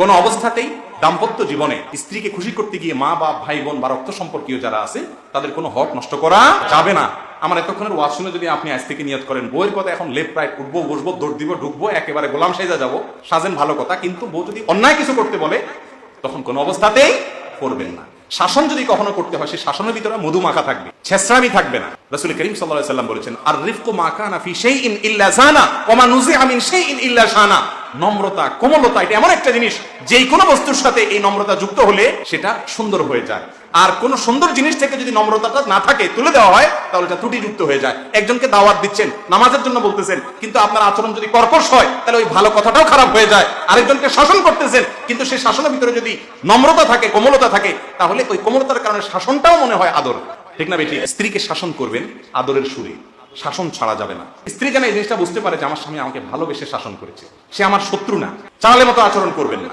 কোন অবস্থাতেই দাম্পত্য জীবনে স্ত্রীকে খুশি করতে গিয়ে মা বা ভাই বোন বা রক্ত সম্পর্কীয় যারা আছে তাদের কোনো হক নষ্ট করা যাবে না। আমার এতক্ষণের ওয়াজ শুনে যদি আপনি আজ থেকে নিয়ত করেন বউয়ের কথা এখন লেফট রাইট উঠবো বসবো দৌড় দিব ঢুকবো একেবারে গোলাম সাইজা যাবো, সাজেন ভালো কথা, কিন্তু বউ যদি অন্যায় কিছু করতে বলে তখন কোনো অবস্থাতেই করবেন না। শাসন যদি কখনো করতে হয় সেই শাসনের ভিতরে মধু মাখা থাকবে, ছেঁচড়ামি থাকবে না। রাসূল করিম সাল্লাল্লাহু আলাইহি ওয়াসাল্লাম বলেছেন, আর রিফকু মা কানা ফি শাইইন ইল্লা জানা ওয়া মা নুজিআ মিন শাইইন ইল্লা শানা। নম্রতা, কোমলতা এটা এমন একটা জিনিস যেই কোনো বস্তুর সাথে এই নম্রতা যুক্ত হলে সেটা সুন্দর হয়ে যায়। আর কোন সুন্দর জিনিস থেকে যদি নম্রতাটা না থাকে তুলে দেওয়া হয় তাহলে এটা ত্রুটিযুক্ত হয়ে যায়। একজনকে দাওয়াত দিচ্ছেন, নামাজের জন্য বলতেছেন, কিন্তু আপনার আচরণ যদি কর্কশ হয় তাহলে ওই ভালো কথাটাও খারাপ হয়ে যায়। আরেকজনকে শাসন করতেছেন, কিন্তু সেই শাসনের ভিতরে যদি নম্রতা থাকে, কোমলতা থাকে, তাহলে ওই কোমলতার কারণে শাসনটাও মনে হয় আদর। ঠিক না বেটি? স্ত্রীকে শাসন করবেন আদরের সুরে, শাসন ছাড়া যাবে না। স্ত্রী যেন এই জিনিসটা বুঝতে পারে যে আমার স্বামী আমাকে ভালোবেসে শাসন করেছে, সে আমার শত্রু না, চালালে মতো আচরণ করবেন না।